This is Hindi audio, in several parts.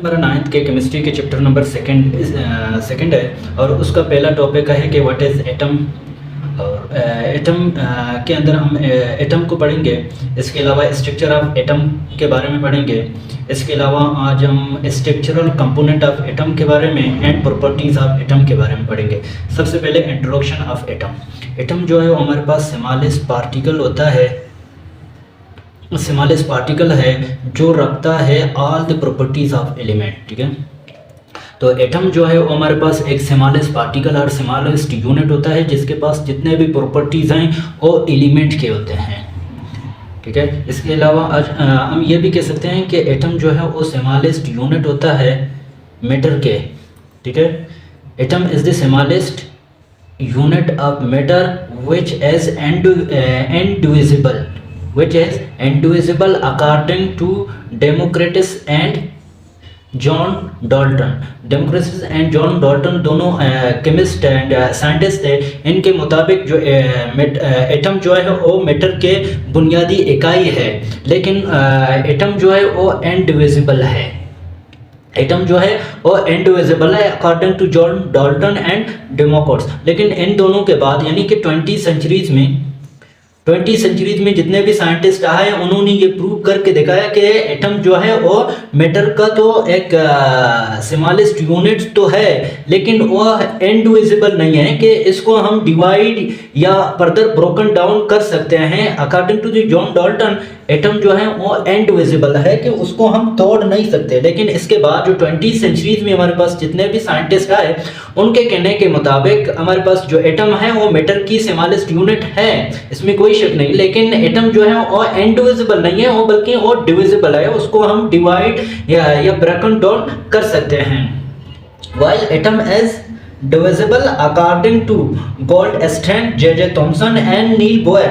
हमारा 9th के केमिस्ट्री के चैप्टर नंबर सेकंड है और उसका पहला टॉपिक है कि व्हाट इज़ एटम। और एटम के अंदर हम एटम को पढ़ेंगे। इसके अलावा स्ट्रक्चर ऑफ एटम के बारे में पढ़ेंगे। इसके अलावा आज हम स्ट्रक्चरल कंपोनेंट ऑफ एटम के बारे में एंड प्रॉपर्टीज़ ऑफ एटम के बारे में पढ़ेंगे। सबसे पहले इंट्रोडक्शन ऑफ एटम। एटम जो है वो हमारे पास स्मॉलेस्ट पार्टिकल होता है, स्मॉलेस्ट पार्टिकल है जो रखता है all the properties of element. ठीक है, तो एटम जो है वो हमारे पास एक स्मॉलेस्ट पार्टिकल और स्मॉलेस्ट यूनिट होता है जिसके पास जितने भी प्रॉपर्टीज हैं वो एलिमेंट के होते हैं। ठीक है, इसके अलावा आज हम ये भी कह सकते हैं कि एटम जो है वो स्मॉलेस्ट यूनिट होता है मैटर के। ठीक है, atom is the smallest unit of matter which is indivisible according to Democritus and John Dalton. Democritus and John Dalton दोनों केमिस्ट एंड साइंटिस्ट थे। इनके मुताबिक जो एटम जो है वो मैटर के बुनियादी इकाई है, लेकिन एटम जो है वो इनडिविजिबल है। एटम जो है वो इनडिविजिबल है according to John Dalton and Democritus. लेकिन इन दोनों के बाद यानी कि 20 सेंचुरीज में जितने भी साइंटिस्ट आए उन्होंने ये प्रूव करके दिखाया कि एटम जो है वो मैटर का तो एक स्मॉलेस्ट यूनिट तो है, लेकिन वो इनडिविजिबल नहीं है कि इसको हम डिवाइड या फर्दर ब्रोकन डाउन कर सकते हैं। According to the John Dalton atom जो है वो इनडिविजिबल है कि उसको हम तोड़ नहीं सकते। लेकिन इसके बाद जो 20 सेंचुरीज में हमारे पास जितने भी साइंटिस्ट आए उनके कहने के मुताबिक हमारे पास जो एटम है वो मैटर की स्मॉलेस्ट यूनिट है, इसमें कोई शक नहीं। लेकिन एटम जो है वो इनडिविजिबल नहीं है, वो बल्कि वो डिविजिबल है, उसको हम डिवाइड या ब्रेकन डाउन कर सकते हैं। While atom is divisible according to Goldstein, J.J. Thomson and Neil Bohr,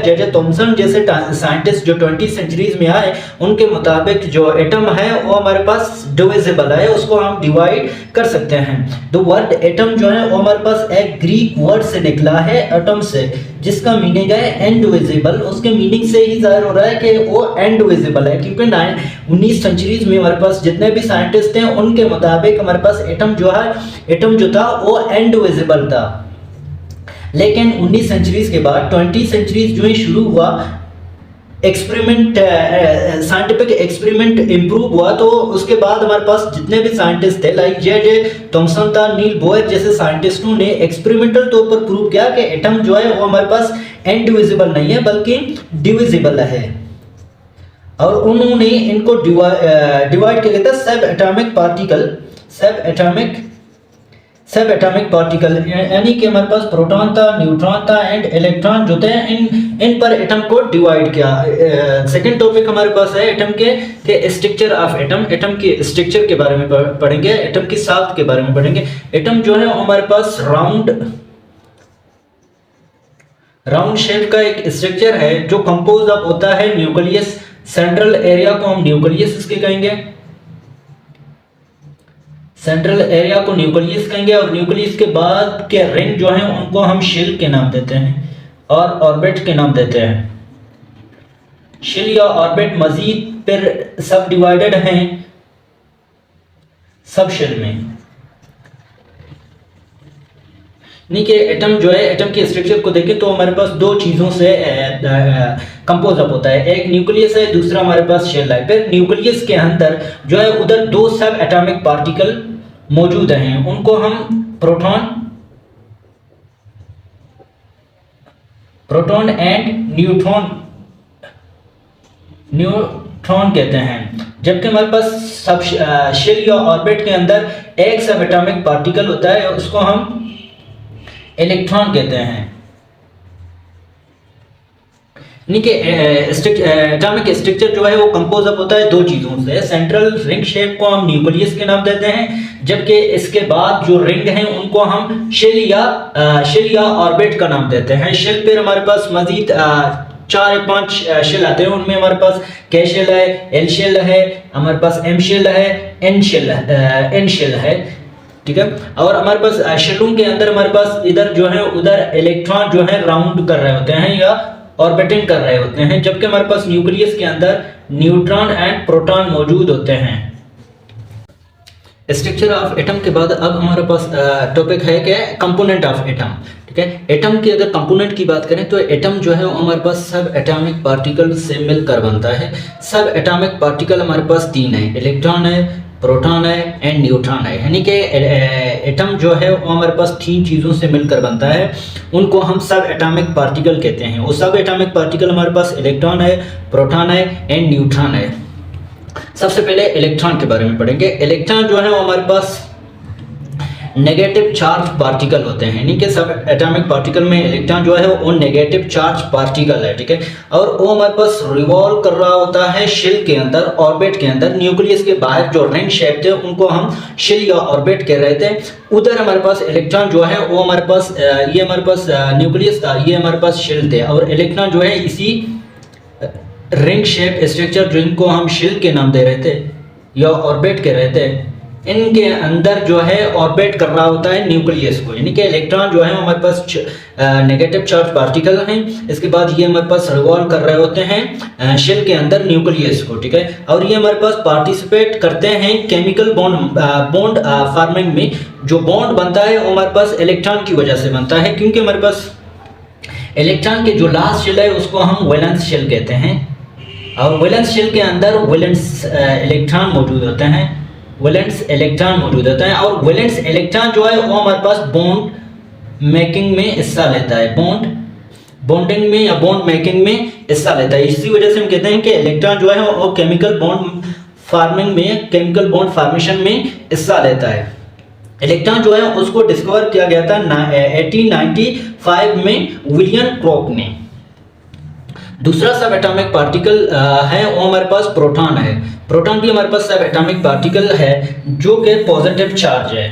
J.J. Thomson जैसे साइंटिस्ट जो 20 सेंचुरीज में आए उनके मुताबिक जो एटम है वो हमारे पास डिविजिबल है, उसको हम डिवाइड कर सकते हैं। तो वर्ड एटम जो है वो हमारे पास एक ग्रीक वर्ड से निकला है एटम से, जिसका मीनिंग है इनडिविजिबल। उसके मीनिंग से ही जाहिर हो रहा है कि वो इनडिविजिबल है, क्योंकि 19 सेंचुरीज में हमारे पास जितने भी साइंटिस्ट हैं उनके मुताबिक हमारे पास एटम जो था वो इनडिविजिबल था। लेकिन 19 सेंचुरीज के बाद 20 सेंचुरीज जो ही शुरू हुआ, एक्सपेरिमेंट साइंटिफिक एक्सपेरिमेंट इंप्रूव हुआ, तो उसके बाद हमारे पास जितने भी साइंटिस्ट थे लाइक J.J. थॉमसन था, नील बोयर जैसे साइंटिस्टों ने एक्सपेरिमेंटल तौर पर प्रूव किया कि एटम जो है वो हमारे पास इनडिविजिबल नहीं है बल्कि डिविजिबल है। और उन्होंने इनको डिवाइड किया था सब एटॉमिक पार्टिकल, यानी कि हमारे पास प्रोटॉन था, न्यूट्रॉन था एंड इलेक्ट्रॉन जो थे, इन पर एटम को डिवाइड किया। सेकंड टॉपिक हमारे पास है एटम के स्ट्रक्चर ऑफ एटम। एटम के स्ट्रक्चर के बारे में पढ़ेंगे, एटम की साख्त के बारे में पढ़ेंगे। एटम जो है हमारे पास राउंड शेप का एक स्ट्रक्चर है जो कंपोज ऑफ होता है न्यूक्लियस। सेंट्रल एरिया को हम न्यूक्लियस इसके कहेंगे, सेंट्रल एरिया को न्यूक्लियस कहेंगे, और न्यूक्लियस के बाद के रिंग जो हैं उनको हम शेल के नाम देते हैं और ऑर्बिट के नाम देते हैं। शेल या ऑर्बिट मजीद फिर सब डिवाइडेड हैं सब शेल में। यानी कि एटम जो है, एटम के स्ट्रक्चर को देखें तो हमारे पास दो चीज़ों से कंपोज अप होता है, एक न्यूक्लियस है, दूसरा हमारे पास शेल है। फिर न्यूक्लियस के अंदर जो है उधर दो सब एटॉमिक पार्टिकल मौजूद हैं, उनको हम प्रोटॉन एंड न्यूट्रॉन कहते हैं। जबकि हमारे पास सब शेल या ऑर्बिट के अंदर एक सब एटॉमिक पार्टिकल होता है, उसको हम इलेक्ट्रॉन कहते हैं। यानी कि एटॉमिक स्ट्रक्चर जो है वो कंपोज अप होता है दो चीज़ों से। सेंट्रल रिंग शेप को हम न्यूक्लियस के नाम देते हैं, जबकि इसके बाद जो रिंग हैं उनको हम शेल या ऑर्बिट का नाम देते हैं। शेल पर हमारे पास मजीद 4 या 5 शेल आते हैं, उनमें हमारे पास के शेल है, एल शेल है, हमारे पास एम शेल है, एन शेल है। ठीक है, और हमारे पास शेलों के अंदर हमारे पास इधर जो है उधर इलेक्ट्रॉन जो है राउंड कर रहे होते हैं या ऑर्बिटिंग कर रहे होते हैं, जबकि हमारे पास न्यूक्लियस के अंदर न्यूट्रॉन एंड प्रोटॉन मौजूद होते हैं। स्ट्रक्चर ऑफ एटम के बाद अब हमारे पास टॉपिक है क्या, कंपोनेंट ऑफ एटम। ठीक है, एटम की अगर कंपोनेंट की बात करें तो एटम जो है वो हमारे पास सब एटॉमिक पार्टिकल से मिलकर बनता है। सब एटॉमिक पार्टिकल हमारे पास तीन है, इलेक्ट्रॉन है, प्रोटॉन है एंड न्यूट्रॉन है। यानी कि एटम जो है वो हमारे पास तीन चीज़ों से मिलकर बनता है, उनको हम सब एटॉमिक पार्टिकल कहते हैं। वो सब एटॉमिक पार्टिकल हमारे पास इलेक्ट्रॉन है, प्रोटॉन है एंड न्यूट्रॉन है। सबसे पहले इलेक्ट्रॉन के बारे में पढ़ेंगे। इलेक्ट्रॉन जो है वो हमारे पास नेगेटिव चार्ज पार्टिकल होते हैं, यानी कि सब एटॉमिक पार्टिकल में इलेक्ट्रॉन जो है वो नेगेटिव चार्ज पार्टिकल है। ठीक है, और वो हमारे पास रिवॉल्व कर रहा होता है शेल के अंदर, ऑर्बिट के अंदर। न्यूक्लियस के बाहर जो रिंग शेप थे उनको हम शेल या ऑर्बिट कह रहे थे। उधर हमारे पास इलेक्ट्रॉन जो है वो हमारे पास ये हमारे पास न्यूक्लियस था, ये हमारे पास शेल थे। और इलेक्ट्रॉन जो है इसी रिंग शेप स्ट्रक्चर जिनको हम शेल के नाम दे रहे थे या ऑर्बिट कह रहे थे, इनके अंदर जो है ऑर्बिट कर रहा होता है न्यूक्लियस को। यानी कि इलेक्ट्रॉन जो है हमारे पास नेगेटिव चार्ज पार्टिकल हैं। इसके बाद ये हमारे पास रिवॉल्व कर रहे होते हैं शेल के अंदर न्यूक्लियस को। ठीक है, और ये हमारे पास पार्टिसिपेट करते हैं केमिकल बॉन्ड फार्मिंग में। जो बॉन्ड बनता है वो हमारे पास इलेक्ट्रॉन की वजह से बनता है, क्योंकि हमारे पास इलेक्ट्रॉन के जो लास्ट शेल है उसको हम वैलेंस शेल कहते हैं। और वैलेंस शेल के अंदर वैलेंस इलेक्ट्रॉन मौजूद होते हैं, वैलेंस इलेक्ट्रॉन मौजूद होता है। और वैलेंस इलेक्ट्रॉन जो है वो हमारे पास बॉन्ड मेकिंग में हिस्सा लेता है, बॉन्डिंग में या बॉन्ड मेकिंग में हिस्सा लेता है। इसी वजह से हम कहते हैं कि इलेक्ट्रॉन जो है वो केमिकल बॉन्ड फार्मिंग में, केमिकल बॉन्ड फॉर्मेशन में हिस्सा लेता है। इलेक्ट्रॉन जो है उसको डिस्कवर किया गया था 1895 में विलियम क्रोक ने। दूसरा सब एटॉमिक पार्टिकल है वो हमारे पास प्रोटॉन है। प्रोटॉन भी हमारे पास सब एटॉमिक पार्टिकल है जो कि पॉजिटिव चार्ज है,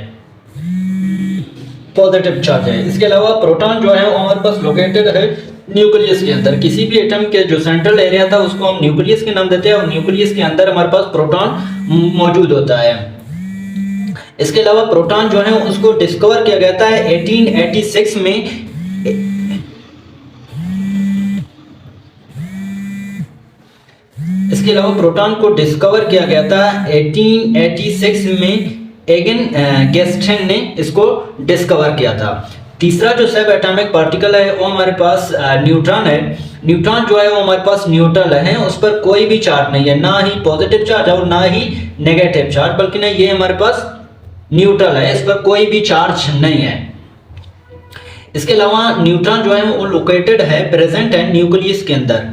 पॉजिटिव चार्ज है। इसके अलावा प्रोटॉन जो है वो हमारे पास लोकेटेड है न्यूक्लियस के अंदर। किसी भी एटम के जो सेंट्रल एरिया था उसको हम न्यूक्लियस के नाम देते हैं, और न्यूक्लियस के अंदर हमारे पास प्रोटॉन मौजूद होता है। इसके अलावा प्रोटॉन जो है उसको डिस्कवर किया गया था 1886 में। इसके अलावा प्रोटॉन को डिस्कवर किया गया था 1886 में एगन गेस्टन ने इसको डिस्कवर किया था। तीसरा जो सब एटॉमिक पार्टिकल है वो हमारे पास न्यूट्रॉन है। न्यूट्रॉन जो है वो हमारे पास न्यूट्रल है, उस पर कोई भी चार्ज नहीं है, ना ही पॉजिटिव चार्ज है और ना ही नेगेटिव चार्ज, बल्कि ना ये हमारे पास न्यूट्रल है, इस पर कोई भी चार्ज नहीं है। इसके अलावा न्यूट्रॉन जो है वो लोकेटेड है, प्रेजेंट है न्यूक्लियस के अंदर।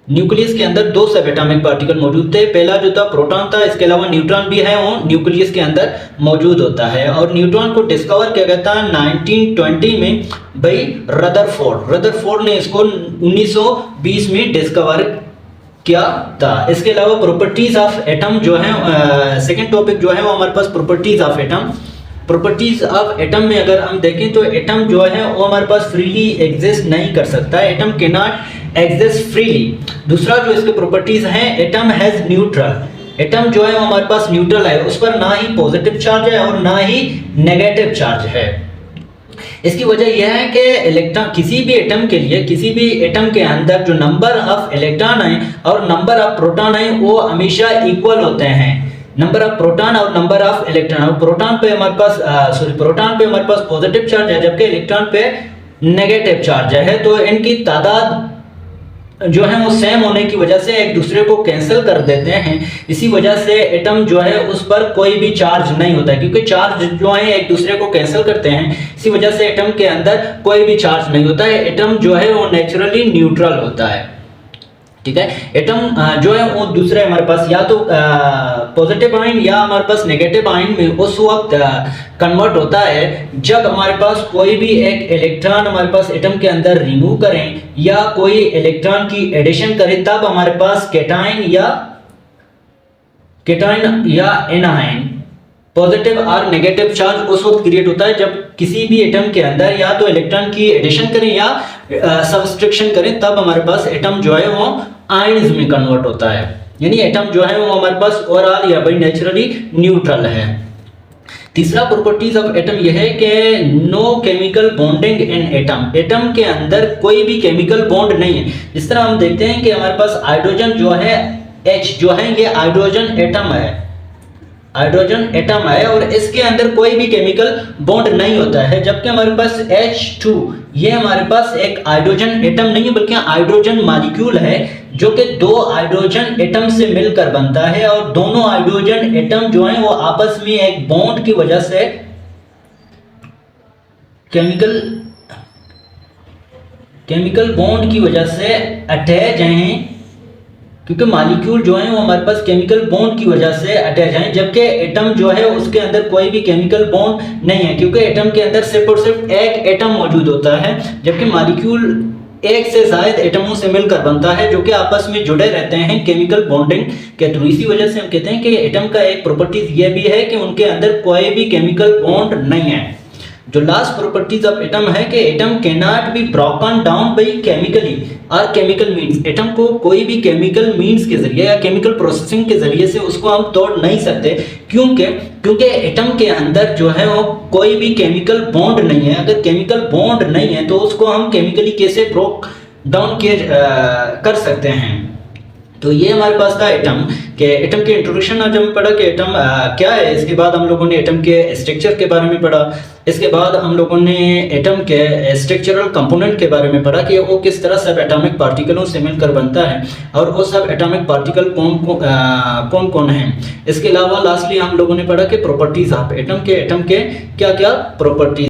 न्यूक्लियस के अंदर दो सब एटॉमिक पार्टिकल मौजूद थे, पहला जो था प्रोटॉन था, इसके अलावा न्यूट्रॉन भी है वो न्यूक्लियस के अंदर मौजूद होता है। और न्यूट्रॉन को डिस्कवर किया गया था 1920 में भाई रदरफोर्ड ने इसको 1920 में डिस्कवर किया था। इसके अलावा प्रॉपर्टीज ऑफ एटम जो है सेकंड टॉपिक जो है वो हमारे पास properties of atom. Properties of atom में अगर हम देखें तो एटम जो है वो हमारे पास फ्रीली एग्जिस्ट नहीं कर सकता, atom can not exist freely. दूसरा जो इसके प्रॉपर्टीज हैं, एटम हैज न्यूट्रल। एटम जो है वो हमारे पास न्यूट्रल है, उस पर ना ही पॉजिटिव चार्ज है और ना ही नेगेटिव चार्ज है। इसकी वजह यह है कि इलेक्ट्रॉन किसी भी एटम के लिए, किसी भी एटम के अंदर जो नंबर ऑफ इलेक्ट्रॉन है और नंबर ऑफ प्रोटॉन है वो हमेशा इक्वल होते हैं। नंबर ऑफ प्रोटॉन और नंबर ऑफ इलेक्ट्रॉन। और प्रोटॉन पे हमारे पास पॉजिटिव चार्ज है, जबकि इलेक्ट्रॉन पे नेगेटिव चार्ज है। तो इनकी तादाद जो है वो सेम होने की वजह से एक दूसरे को कैंसिल कर देते हैं। इसी वजह से एटम जो है उस पर कोई भी चार्ज नहीं होता है, क्योंकि चार्ज जो है एक दूसरे को कैंसिल करते हैं। इसी वजह से एटम के अंदर कोई भी चार्ज नहीं होता है। एटम जो है वो नेचुरली न्यूट्रल होता है। ठीक है, एटम जो है वो दूसरे हमारे पास या तो पॉजिटिव आयन या हमारे पास नेगेटिव आयन में उस वक्त कन्वर्ट होता है जब हमारे पास कोई भी एक इलेक्ट्रॉन हमारे पास एटम के अंदर रिमूव करें या कोई इलेक्ट्रॉन की एडिशन करें, तब हमारे पास कैटायन या एनायन पॉजिटिव और नेगेटिव चार्ज उस वक्त क्रिएट होता है जब किसी भी एटम के अंदर या तो इलेक्ट्रॉन की एडिशन करें या सब्सट्रैक्शन करें, तब हमारे पास एटम जो है वो आयन्स में कन्वर्ट होता है। यानी एटम जो है वो हमारे पास ओवरऑल या भाई नेचुरली न्यूट्रल है। तीसरा प्रॉपर्टीज ऑफ एटम यह है कि no chemical bonding in atom. Atom के अंदर कोई भी केमिकल बॉन्ड नहीं है। जिस तरह हम देखते हैं कि हमारे पास हाइड्रोजन जो है H जो है ये हाइड्रोजन एटम है, हाइड्रोजन एटम है और इसके अंदर कोई भी केमिकल बॉन्ड नहीं होता है, जबकि हमारे पास H2 ये हमारे पास एक हाइड्रोजन एटम नहीं है बल्कि हाइड्रोजन मॉलिक्यूल है जो कि दो हाइड्रोजन एटम से मिलकर बनता है और दोनों हाइड्रोजन एटम जो हैं वो आपस में एक बॉन्ड की वजह से केमिकल बॉन्ड की वजह से अटैच हैं, क्योंकि मॉलिक्यूल जो है वो हमारे पास केमिकल बॉन्ड की वजह से अटैच हैं, जबकि एटम जो है उसके अंदर कोई भी केमिकल बॉन्ड नहीं है, क्योंकि एटम के अंदर सिर्फ और सिर्फ एक एटम मौजूद होता है, जबकि मॉलिक्यूल एक से ज्यादा एटमों से मिलकर बनता है जो कि आपस में जुड़े रहते हैं केमिकल बॉन्डिंग के थ्रू। इसी वजह से हम कहते हैं कि एटम का एक प्रॉपर्टीज ये भी है कि उनके अंदर कोई भी केमिकल बॉन्ड नहीं है। जो लास्ट प्रॉपर्टीज ऑफ एटम है कि atom can not be broken down by chemically और केमिकल मींस, एटम को कोई भी केमिकल मींस के जरिए या केमिकल प्रोसेसिंग के जरिए से उसको हम तोड़ नहीं सकते, क्योंकि एटम के अंदर जो है वो कोई भी केमिकल बॉन्ड नहीं है। अगर केमिकल बॉन्ड नहीं है तो उसको हम केमिकली कैसे ब्रोक डाउन कर सकते हैं। तो ये हमारे पास था एटम के एटम के इंट्रोडक्शन। आज हम पढ़ा कि एटम क्या है, इसके बाद हम लोगों ने एटम के स्ट्रक्चर के बारे में पढ़ा, इसके बाद हम लोगों ने एटम के स्ट्रक्चरल कंपोनेंट के बारे में पढ़ा कि वो किस तरह सब एटॉमिक पार्टिकलों से मिलकर बनता है और वो सब एटॉमिक पार्टिकल कौन कौन है। इसके अलावा लास्टली हम लोगों ने पढ़ा कि प्रॉपर्टीज ऑफ एटम के क्या क्या प्रॉपर्टीज